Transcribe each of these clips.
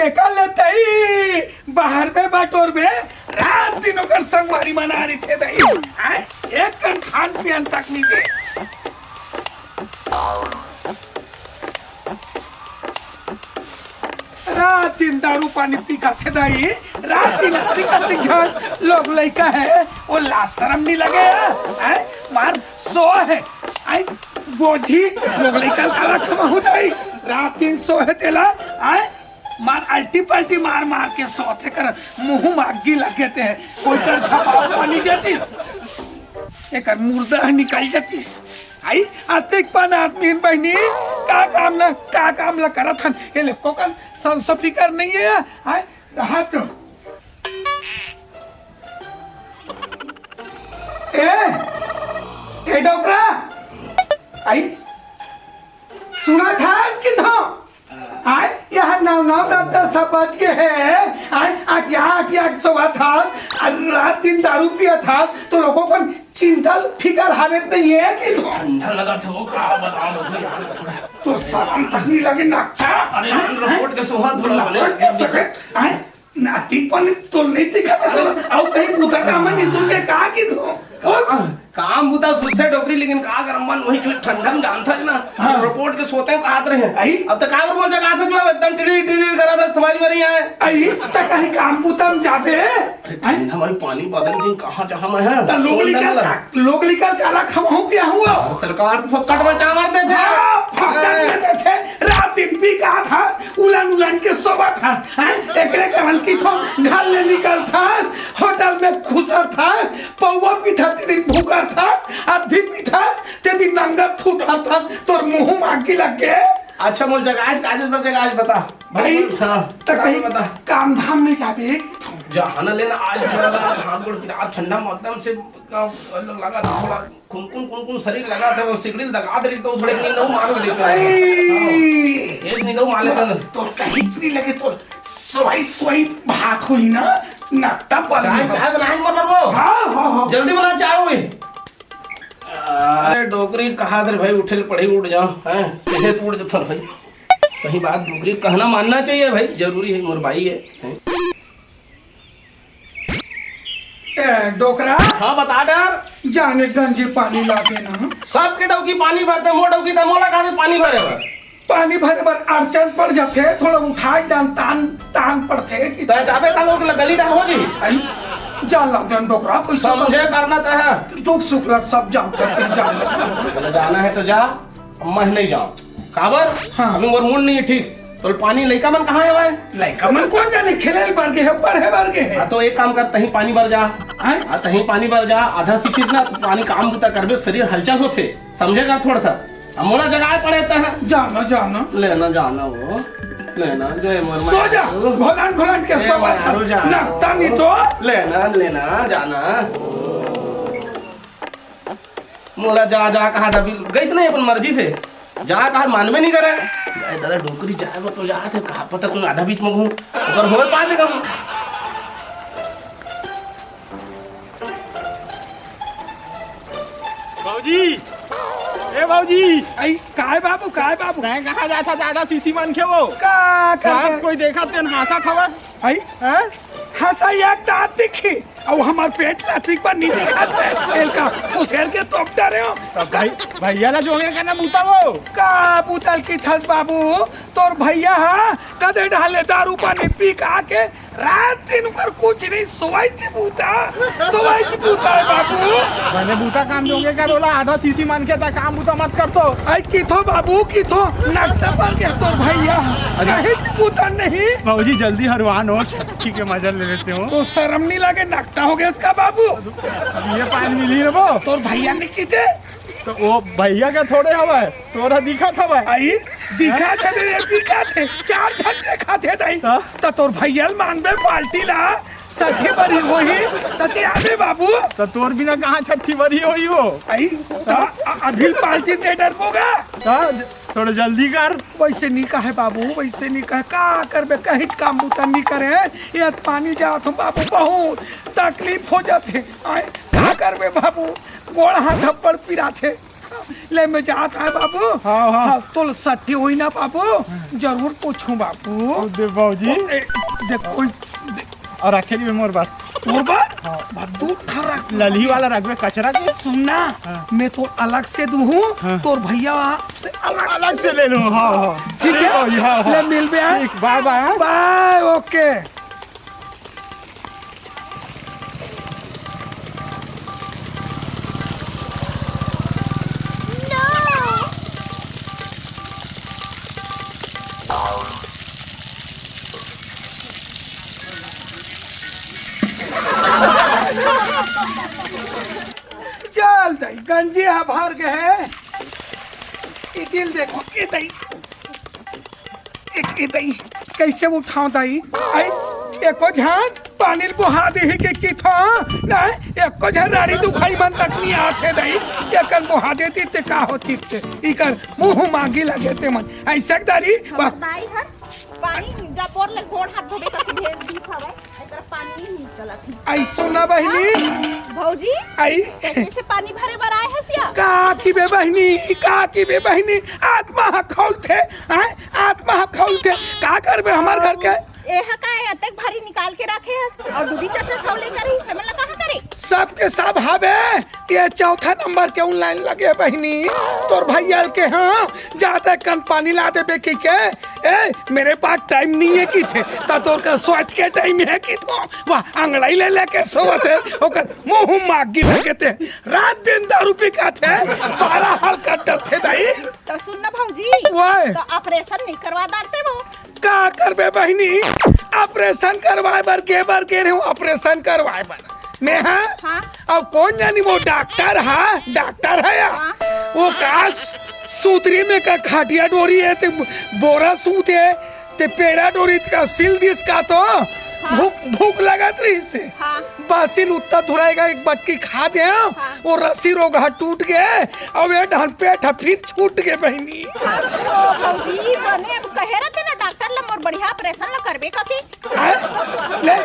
टेका लेते ही बाहर में बाटोर में रात दिनों कर संगवारी मना रही थे दई एक कन खान पियन तक नहीं दे रात दिन दारू पानी पी का थे दई रात दिन पी का झन लोग लड़का है वो लाज शर्म नहीं लगे है मार सो है आई बोझी लोग लड़का काला खमा होता है रात दिन सो है तेला आई मार अल्टी पल्टी मार मार के सोते कर मुंह मागी लगे थे कोई कर छपा पानी जातीस एक मुर्दा निकल जातीस आई आते पान आदमी बहनी का काम ला करत हन ये लोग का संसफी कर नहीं है आई रहा तो ए डोकरा आई सुना था इसकी तो आय यहाँ नौ दस सब बज के है आय आठ सोवा था रात दिन दारू पिया था तो लोगों को चिंतल फिकर हालत नहीं है कि ठंडा लगा था वो का बता दो यार थोड़ा तो साथी तकनी लगे नाचा अरे रिपोर्ट के सुहा थोड़ा बने आय नाती पण तो नहीं दिखा था और कहीं पुता का मन नहीं सोचे कहा कि तो काम बुता सोचते डोकरी लेकिन का कर मन वही जो ठंडा में जानता है ना रिपोर्ट के सोते हैं कहात रहे आई अब तक का बोल जगह था जो एकदम टिली करा था समझ में नहीं आए आई तक कहीं काम बुता में जाते हैं हमारी पानी बदल दिन कहां जहां में है लोग लिखा काला खमाऊं पिया हुआ सरकार फक्कट बचा मारते थे फक्कट थे रात दिन पी का था उलन के सोबा था एकरे करन की तो घर ले निकल था होटल में खुशर था पौवा पीठा दिन भूखा था आधी पीठा ते दिन नंगा थूथा था तोर मुंह मागी लग गए अच्छा मोर जगह कागज पर जगह बता भाई हां तक कहीं बता काम धाम नहीं जाबे जहां लेना आज थोड़ा हाथ गोड़ की रात ठंडा मौसम से लगा था थोड़ा कुन शरीर लगा था वो सिगड़ी लगा दे तो थोड़े नींद मार लेते एक नींद मार लेते तो कहीं नहीं लगे तो सोई भात हुई ना नक्ता पर चाय बनाए मत वो हां जल्दी बना चाय हुई अरे डोकरी कहा दे भाई उठे पढ़े उठ जाओ हैं कहे तो उठ जथर भाई सही बात डोकरी कहना मानना चाहिए भाई जरूरी है मोर भाई है डोकरा हाँ बता डर जाने गंजी पानी ला देना सबके डौकी पानी भरते मोर डौकी तो मोला कहा पानी भरे पानी भरे बार अड़चन पड़ जाते थोड़ा उठाए जान तान पड़ते कि जाबे ता लोग गली डाल हो जी आई जान ला देन डोकरा कोई समझे करना तो है दुख सुख लग सब जानते हैं जान जाना है तो जा मैं नहीं जाऊं काबर हाँ अभी मोर मूड नहीं है ठीक तो पानी लइका मन कहाँ है भाई लइका मन कौन जाने खेले बार के है बार के है तो एक काम कर तहीं पानी भर जा तहीं पानी भर जा आधा शिक्षित ना पानी काम बुता करबे शरीर हलचल होते समझेगा थोड़ा सा मोला जगह पड़े है जाना लेना वो लेना जय मोर सो जा भोलान के सब नाश्ता नहीं तो लेना जाना मोला जा कहा गई नहीं अपन मर्जी से जा कहा मानवे नहीं करे दादा डोकरी जाए तो जा थे कहा पता तुम आधा बीच में घूम अगर हो पाए कहूँ बाबूजी ए बाबूजी आई काय बाबू मैं कहा जाता दादा सीसी मन के वो का कोई देखा तेन हासा खबर आई हैं हंसा एक दांत दिखी और हमार पेट लातिक पर नहीं दिखा था तेल का उसेर के तोप डरे हो तो भाई भैया ना जोगे का ना बूता वो का पुतल की थस बाबू तोर भैया हा कदे ढाले दारू पानी पी का के रात दिन पर कुछ नहीं सोवाई बूता है बाबू मैंने बूता काम दोगे का बोला आधा सीसी मान के था काम बूता मत कर तो आई किथो बाबू किथो नाश्ता पर के तोर भैया कहीं बूता नहीं बाबूजी जल्दी हरवान हो ठीक है मजा ले लेते हो तो शर्म नहीं लगे नाश्ता हो गया इसका बाबू ये पानी मिली ना वो तोर भैया ने कीते तो वो भैया का थोड़े हवा तोरा दिखा था भाई आई दिखा थे 4 घंटे खाते थे तो तोर भैया मानबे बाल्टी ला सठी बरी होई तते आबे बाबू तो तोर बिना कहां छठी बरी होई हो आई अभी पार्टी दे डर होगा थोड़ा जल्दी कर वैसे नहीं कहे बाबू वैसे नहीं कहे का करबे कहीं काम बुता नहीं करे ये पानी जात हम बाबू बहुत तकलीफ हो जाते का करबे बाबू गोड़ हाथ थप्पड़ पिरा थे ले मैं जात है बाबू। हाँ, हाँ। तो सट्टी हुई ना बाबू, जरूर पूछूं बाबू। दे बाबूजी देखो और अकेली में मोर बात तोर बात दूध खा लली वाला रखबे कचरा के सुनना। हाँ। मैं तो अलग से दूँ हाँ। तोर भैया से अलग से ले लो। हाँ हाँ ठीक है बाबूजी। हाँ ले हाँ मिल बे। ठीक, बाय बाय। Bye okay. चल दई गंजी भर गए। ये दिल देखो ये दई ये दई कैसे उठाओ दई। आई एको झान पानी बुहा दे के किथो ना एको झान रानी दुखाई मन तक नहीं आथे दई। एकन बुहा देती ते का होती ते इकर मुंह मांगी लगे ते मन ऐसा दारी दाई हर पानी जपोर ले गोड़ हाथ धोबे कथि भेज दी हवे एकर पानी नहीं चलत है। आई सोना बहनी भौजी आई कैसे से पानी भरे बर आए है सिया का की बे बहनी आत्मा खौल थे आत्मा खौल थे का करबे हमार घर के एहा का अतक भारी निकाल के रखे है और दूधी चाचा खौले करी समझ ला कहां करे सबके सब हवे। ये चौथा नंबर के ऑनलाइन लगे बहनी तोर भैया के। हाँ जाते कन पानी ला दे बेकी के ए मेरे पास टाइम नहीं है की थे ता तोर का सोच के टाइम है की तो वाह अंगड़ाई ले लेके सोवत है ओकर मुंह मागी लगे थे रात दिन दारू पी का थे 12 हाल कटत थे दाई। तो सुन ना भौजी ओए तो ऑपरेशन नहीं करवा दाते वो का करबे बहनी ऑपरेशन करवाए बर के रहे ऑपरेशन करवाए बर मैं हाँ। अब कौन जानी वो डॉक्टर है या हाँ। वो का सूतरी में का खाटिया डोरी है ते बोरा सूत है ते पेड़ा डोरी का सिल दिस का तो भूख लगा रही से हाँ। बासिल उत्ता धुराएगा एक बटकी खा दे वो रस्सी रोगा टूट गए और ये ढन पेट फिर छूट गए बहनी। भौजी बने अब कहे रहते ना डॉक्टर ला मोर बढ़िया ऑपरेशन ला करबे कथि ले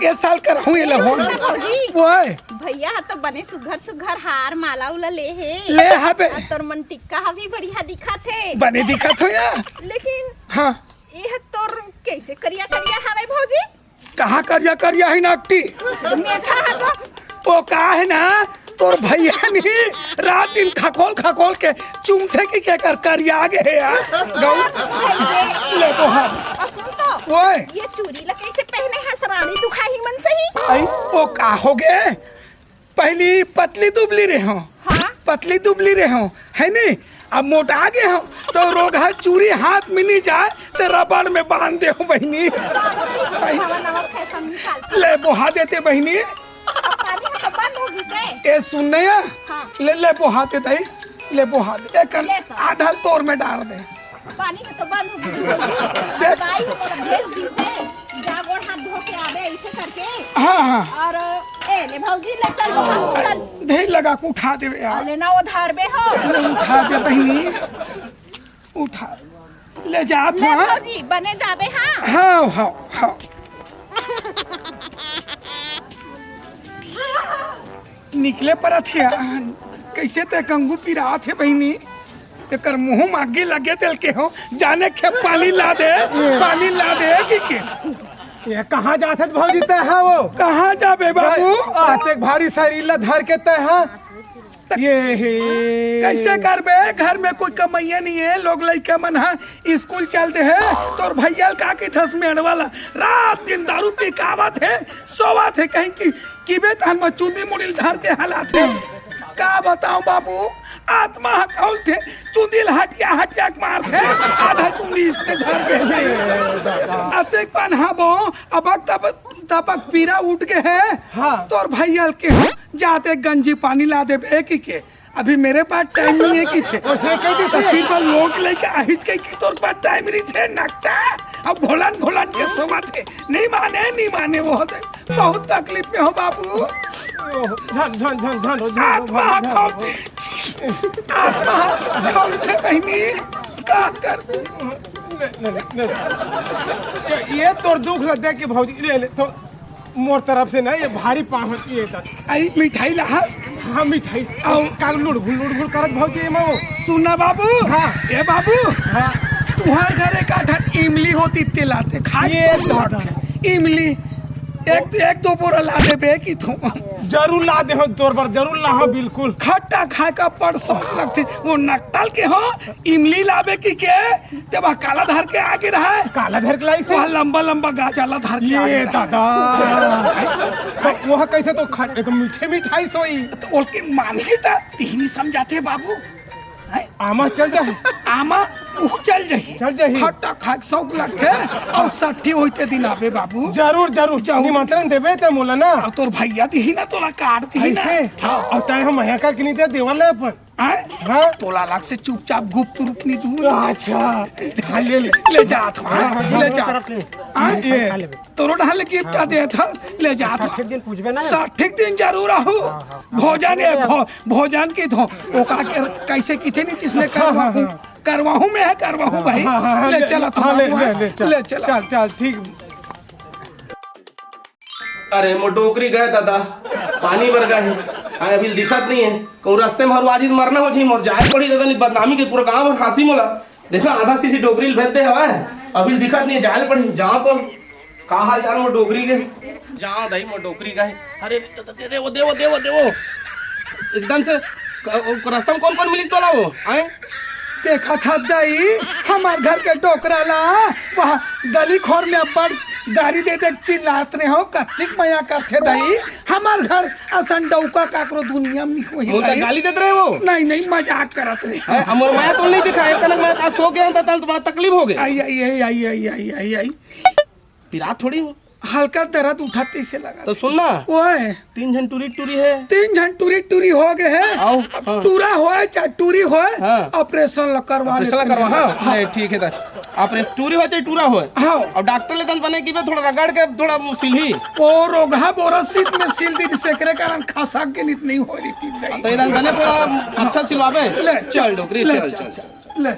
इस साल कराऊं ये लहो भौजी ओए भैया तो बने सुघर हार माला उला ले हबे तोर मन टिक्का भी बढ़िया दिखा थे बने दिखत हो या लेकिन हाँ यह तोर कैसे करिया हवे भौजी कहाँ करिया है नाकटी मेछा है वो का है ना तोर भैया नहीं रात दिन खखोल के चूमथे की क्या करिया आगे है यार गौ ले तो हाँ और सुन तो ओए ये चूड़ी ला कैसे पहने है सरानी दुखाई मन सही आई वो का हो गए पहली पतली दुबली रहे हो हाँ पतली दुबली रहे हो है नहीं अब मोटा गए हो तो रोग है चूड़ी हाथ में नहीं जाए तो रबड़ में बांध दे हो बहनी ले बुहा देते बहनी पानी तो बंद होगी से ए सुनने या हाँ। ले बुहा देते ले बुहा दे ले तो। आधा तोर में डाल दे पानी में तो बंद होगी दाई मोर भेज दी से जा गोड़ हाथ धो के आवे ऐसे करके हाँ और ए ले भौजी ले चल ढेर लगा के उठा दे यार लेना उधार बे हो उठा दे बहनी उठा ले जा ले भौजी बने जाबे हाँ हाँ निकले पर थिया कैसे ते कंगू पिरा थे बहनी एकर मुंह मागे लगे तेल के हो जाने के पानी ला दे के ये कहाँ जाते भौजी तय है वो कहाँ जाबे बाबू आते भारी शरीर धर के तय है ये कैसे करबे घर में कोई कमैया नहीं है लोग लड़के मन है स्कूल चलते हैं तो भैया का की थस में वाला रात दिन दारू पी कावत है सोवत है कहीं की बेतन में चुंदी मुड़िल धर के हालात है का बताऊं बाबू आत्मा खौल थे चुंदिल हटिया मार थे आधा चुंदी इसने धर के अतेक पन्हाबो अब तबक पीरा उठ के है हाँ। तोर भैया के हो जाते गंजी पानी ला दे बेकी के अभी मेरे पास टाइम नहीं है की थे तस्वीर पर लोग लेके आहिज के की तोर पास टाइम नहीं थे नकटा अब घोलन के सोमा थे नहीं माने वो होते बहुत तकलीफ में हो बाबू आत्मा खौल थे बहनी का कर ये तोर दुख लग दे कि भौजी ले तो मोर तरफ से ना ये भारी पहुंची है आई मिठाई लहास हाँ मिठाई आओ। का लुड़ करत भौजी मो सुना बाबू हाँ। ए बाबू हाँ तुम्हारे घरे का था इमली होती तिलाते खाई ये दादा। इमली एक दो बोरा ला दे बे की तू जरूर ला दे हो तोर पर जरूर ला हो बिल्कुल खट्टा खाए का पड़ सब लगते वो नकटल के हो इमली लावे की के जब काला धार के आगे रहा है काला धर के लाई से वहाँ लंबा लंबा गाछ वाला धार के आगे ये रहा दादा वह कैसे तो खट्टे तो मीठे मिठाई सोई है। तो उनके माने था तीन समझाते बाबू हैं? आमा चल जा आमा उ चल जही चल जाही। खट्टा खाए के शौक लगते और 60 होते दिन आवे बाबू जरूर जरूर जाऊ। निमंत्रण देबे ते मोला ना और तोर भैया दी ना तोला काट दी ना ऐसे और तय हम यहाँ का किनी दे देवल है अपन हैं? हाँ तोला लाग से चुपचाप गुप्त रूप नहीं दूर अच्छा हाँ ले ले ले जात हो ले जा ये तोरो ढाल गिफ्ट दे था ले जात हो दिन पूछबे ना 60 दिन जरूर आहू भोजन है भोजन की तो ओका के कैसे किथे नहीं किसने करवाहू करवाहू में है करवाहू भाई हाँ, ले चला हाँ, ले ले चला चल चल ठीक अरे मो डोकरी गए दादा पानी भर गए है अभी दिखत नहीं है कहूँ रास्ते में आज मरना हो मोर जाए पड़ी दादा नहीं बदनामी के पूरा गाँव में खांसी मोला देखो आधा सीसी डोकरी भेज दे हवा अभी दिखत नहीं है जाए पड़ी जाओ तो का हाल चाल मो डोकरी के जाओ दही मो डोकरी गए अरे दे वो एकदम से रास्ता में कौन मिली तोला वो आए देखा था दाई हमार घर के डोकरा ला वहाँ गली खोर में अब्बड़ गाड़ी दे दे चिल्लात रहे हो कत्तिक मया करते दाई हमार घर असन डौका काकरो दुनिया में कोई मुझे गाली देते रहे वो नहीं मजाक करत रहे अमर मैं तो नहीं दिखा है कल मैं आज सो गया था तो बड़ा तकलीफ हो गई आई रात थोड़ी हो हल्का दर्द उठाते से लगा तो सुनना ओए 3 जन टूरी है 3 जन टूरी हो गए हैं आओ, अब हाँ। टूरा होए चाहे टूरी होए हाँ। ऑपरेशन करवा फैसला करवा हाँ नहीं, ठीक है दादा आप टूरी हो चाहे टूरा हो हाँ। और डॉक्टर लेकर बने की थोड़ा रगड़ के थोड़ा सिलही ओ रोगा बोरसित में सिल दी सेकरे कारण खासा के नित नहीं हो रही थी तो इधर बने थोड़ा अच्छा सिलवावे ले चल डोकरी ले चल ले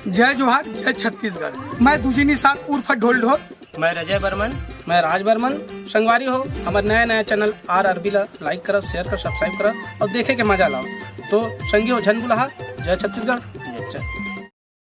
जय जोहार जय छत्तीसगढ़ मैं दूजी निशान उर्फ ढोल ढोल मैं रजय बर्मन मैं राज बर्मन संगवारी हो हमारे नया चैनल RRB ला लाइक करो शेयर करो सब्सक्राइब करो और देखे के मजा लाओ तो संगी हो झन बुलाहा जय छत्तीसगढ़।